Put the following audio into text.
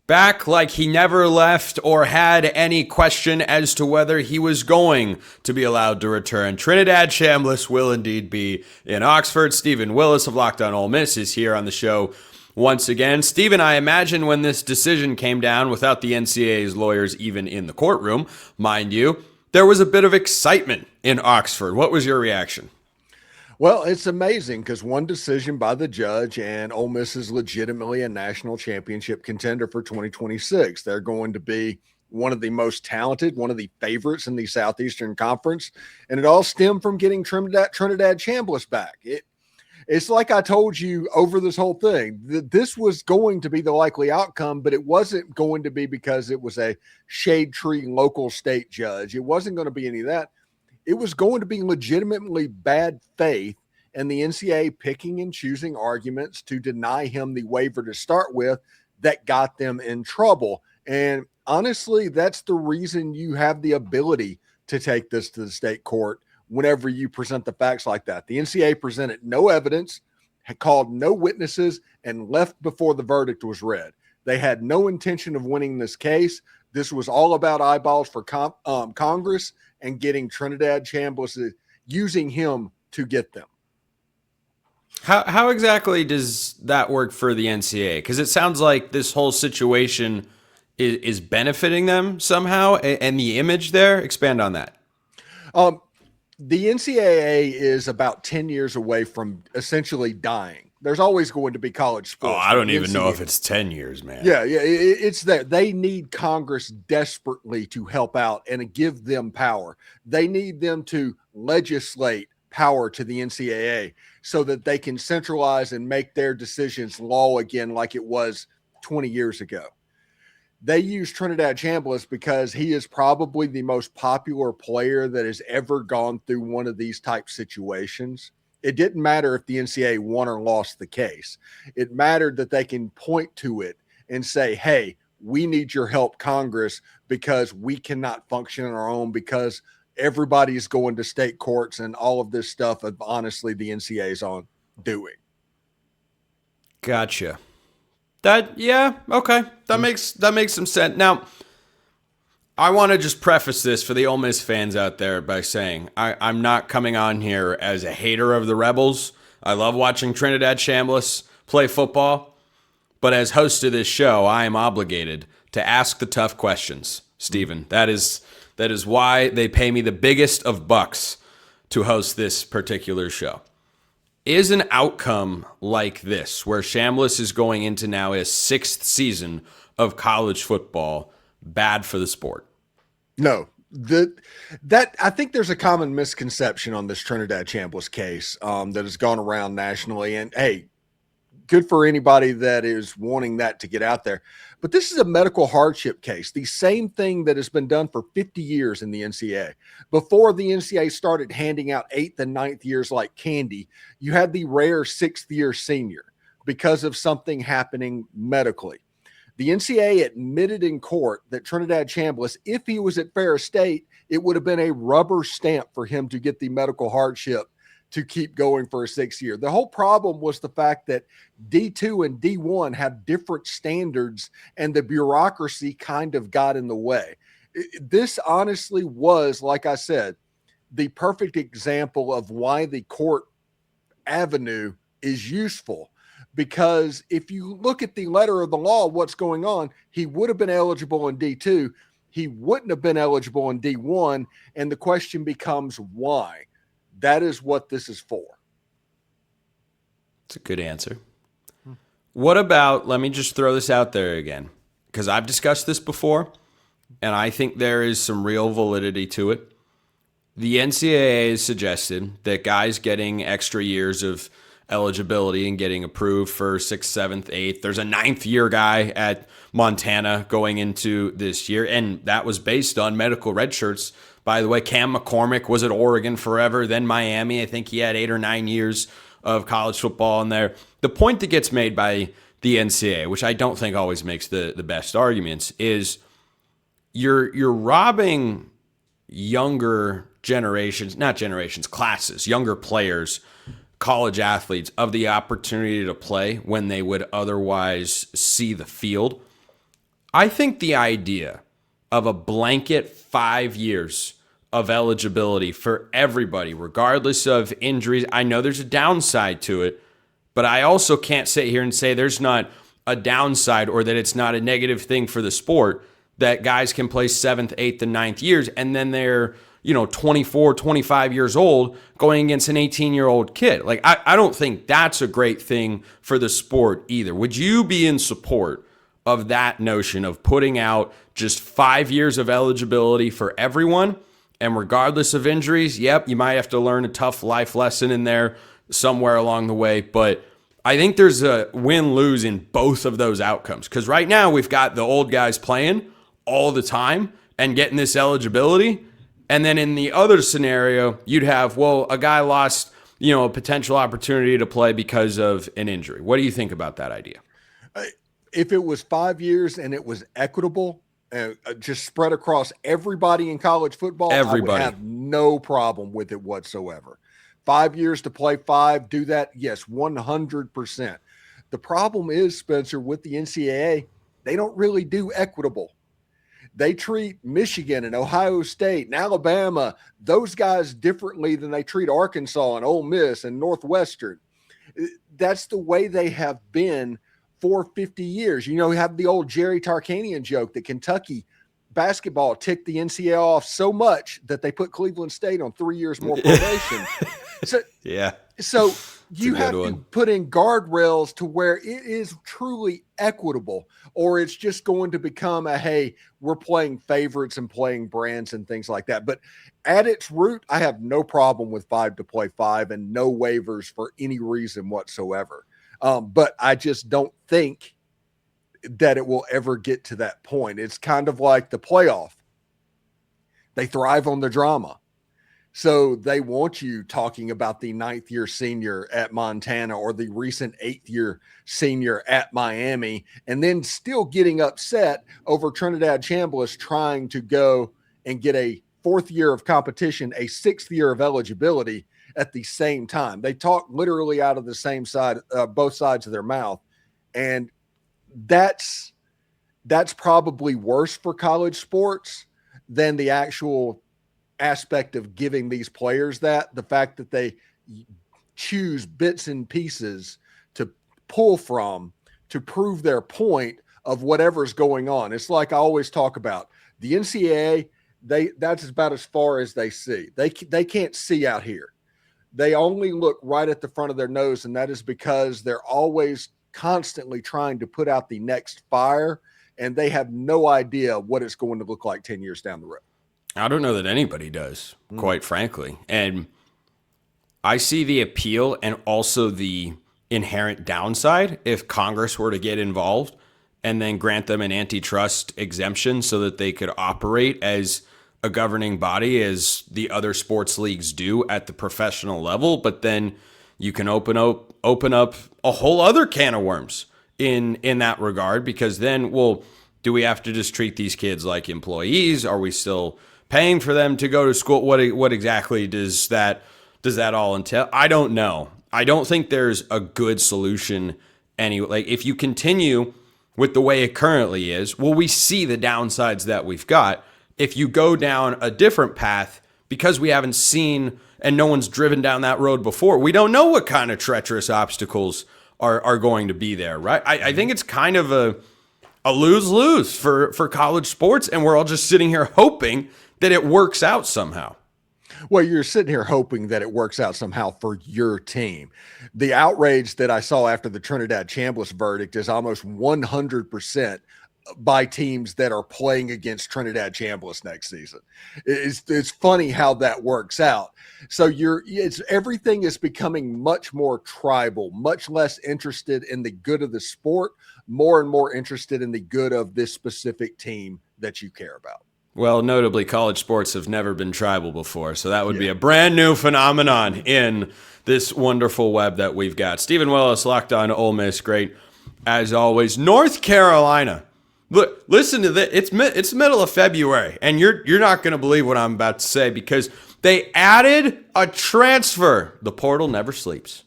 Back like he never left or had any question as to whether he was going to be allowed to return. Trinidad Chambliss will indeed be in Oxford. Steven Willis of Locked On Ole Miss is here on the show once again. Steven, I imagine when this decision came down without the NCAA's lawyers even in the courtroom, mind you, there was a bit of excitement in Oxford. What was your reaction? Well, it's amazing because one decision by the judge and Ole Miss is legitimately a national championship contender for 2026. They're going to be one of the most talented, one of the favorites in the Southeastern Conference, and it all stemmed from getting Trinidad Chambliss back. It's like I told you over this whole thing, this was going to be the likely outcome, but it wasn't going to be because it was a shade tree local state judge. It wasn't going to be any of that. It was going to be legitimately bad faith and the NCAA picking and choosing arguments to deny him the waiver to start with that got them in trouble. And honestly, that's the reason you have the ability to take this to the state court whenever you present the facts like that. The NCAA presented no evidence, had called no witnesses, and left before the verdict was read. They had no intention of winning this case. This was all about eyeballs for Congress and getting Trinidad Chambliss, using him to get them. How exactly does that work for the NCAA? Because it sounds like this whole situation is benefiting them somehow, and the image there. Expand on that. The NCAA is about 10 years away from essentially dying. There's always going to be college sports. Oh, I don't even know if it's 10 years, man. Yeah, it's that they need Congress desperately to help out and give them power. They need them to legislate power to the NCAA so that they can centralize and make their decisions law again like it was 20 years ago. They use Trinidad Chambliss because he is probably the most popular player that has ever gone through one of these type situations. It didn't matter if the NCAA won or lost the case. It mattered that they can point to it and say, hey, we need your help, Congress, because we cannot function on our own because everybody's going to state courts and all of this stuff of honestly the NCAA's on doing. Gotcha. Okay. That makes some sense. Now, I want to just preface this for the Ole Miss fans out there by saying I'm not coming on here as a hater of the Rebels. I love watching Trinidad Chambliss play football, but as host of this show, I am obligated to ask the tough questions, Steven. That is why they pay me the biggest of bucks to host this particular show. Is an outcome like this, where Chambliss is going into now his 6th season of college football, bad for the sport? No. That I think there's a common misconception on this Trinidad Chambliss case that has gone around nationally. And hey, good for anybody that is wanting that to get out there. But this is a medical hardship case, the same thing that has been done for 50 years in the NCAA. Before the NCAA started handing out 8th and 9th years like candy, you had the rare 6th year senior because of something happening medically. The NCAA admitted in court that Trinidad Chambliss, if he was at Ferris State, it would have been a rubber stamp for him to get the medical hardship to keep going for a 6th year. The whole problem was the fact that D2 and D1 have different standards and the bureaucracy kind of got in the way. This honestly was, like I said, the perfect example of why the court avenue is useful. Because if you look at the letter of the law, what's going on, he would have been eligible in D2. He wouldn't have been eligible in D1. And the question becomes why? That is what this is for. It's a good answer. What about, let me just throw this out there again, because I've discussed this before, and I think there is some real validity to it. The NCAA has suggested that guys getting extra years of eligibility and getting approved for 6th, 7th, 8th. There's a 9th year guy at Montana going into this year, and that was based on medical red shirts. By the way, Cam McCormick was at Oregon forever, then Miami. I think he had 8 or 9 years of college football in there. The point that gets made by the NCAA, which I don't think always makes the best arguments, is you're robbing younger classes, younger players, college athletes of the opportunity to play when they would otherwise see the field. I think the idea of a blanket 5 years of eligibility for everybody, regardless of injuries, I know there's a downside to it, but I also can't sit here and say there's not a downside or that it's not a negative thing for the sport that guys can play 7th, 8th, and 9th years, and then they're 24, 25 years old going against an 18-year-old kid. Like, I don't think that's a great thing for the sport either. Would you be in support of that notion of putting out just 5 years of eligibility for everyone? And regardless of injuries, yep, you might have to learn a tough life lesson in there somewhere along the way. But I think there's a win-lose in both of those outcomes. Because right now we've got the old guys playing all the time and getting this eligibility. And then in the other scenario, you'd have, well, a guy lost, a potential opportunity to play because of an injury. What do you think about that idea? If it was 5 years and it was equitable, just spread across everybody in college football, everybody. I would have no problem with it whatsoever. 5 years to play 5, do that, yes, 100%. The problem is, Spencer, with the NCAA, they don't really do equitable. They treat Michigan and Ohio State and Alabama, those guys differently than they treat Arkansas and Ole Miss and Northwestern. That's the way they have been for 50 years. You have the old Jerry Tarkanian joke that Kentucky basketball ticked the NCAA off so much that they put Cleveland State on 3 years more probation. So you have to put in guardrails to where it is truly equitable, or it's just going to become hey, we're playing favorites and playing brands and things like that. But at its root, I have no problem with 5 to play 5 and no waivers for any reason whatsoever. But I just don't think that it will ever get to that point. It's kind of like the playoff. They thrive on the drama. So they want you talking about the 9th year senior at Montana or the recent 8th year senior at Miami, and then still getting upset over Trinidad Chambliss trying to go and get a 4th year of competition, a 6th year of eligibility at the same time. They talk literally out of the same side, both sides of their mouth. And that's probably worse for college sports than the actual aspect of giving these players the fact that they choose bits and pieces to pull from to prove their point of whatever's going on. It's like I always talk about the NCAA. That's about as far as they see. They can't see out here. They only look right at the front of their nose, and that is because they're always constantly trying to put out the next fire, and they have no idea what it's going to look like 10 years down the road. I don't know that anybody does, quite frankly. And I see the appeal and also the inherent downside if Congress were to get involved and then grant them an antitrust exemption so that they could operate as a governing body as the other sports leagues do at the professional level. But then you can open up a whole other can of worms in that regard, because then, well, do we have to just treat these kids like employees? Are we still paying for them to go to school? What exactly does that all entail? I don't know. I don't think there's a good solution like if you continue with the way it currently is, well, we see the downsides that we've got. If you go down a different path, because we haven't seen and no one's driven down that road before, we don't know what kind of treacherous obstacles are going to be there, right? I think it's kind of a lose-lose for college sports, and we're all just sitting here hoping that it works out somehow. Well, you're sitting here hoping that it works out somehow for your team. The outrage that I saw after the Trinidad Chambliss verdict is almost 100% by teams that are playing against Trinidad Chambliss next season. It's funny how that works out. So everything is becoming much more tribal, much less interested in the good of the sport, more and more interested in the good of this specific team that you care about. Well, notably, college sports have never been tribal before, so that would be a brand new phenomenon in this wonderful web that we've got. Steven Willis, Locked On Ole Miss, great as always. North Carolina. Look, listen to this. It's the middle of February, and you're not going to believe what I'm about to say, because they added a transfer. The portal never sleeps.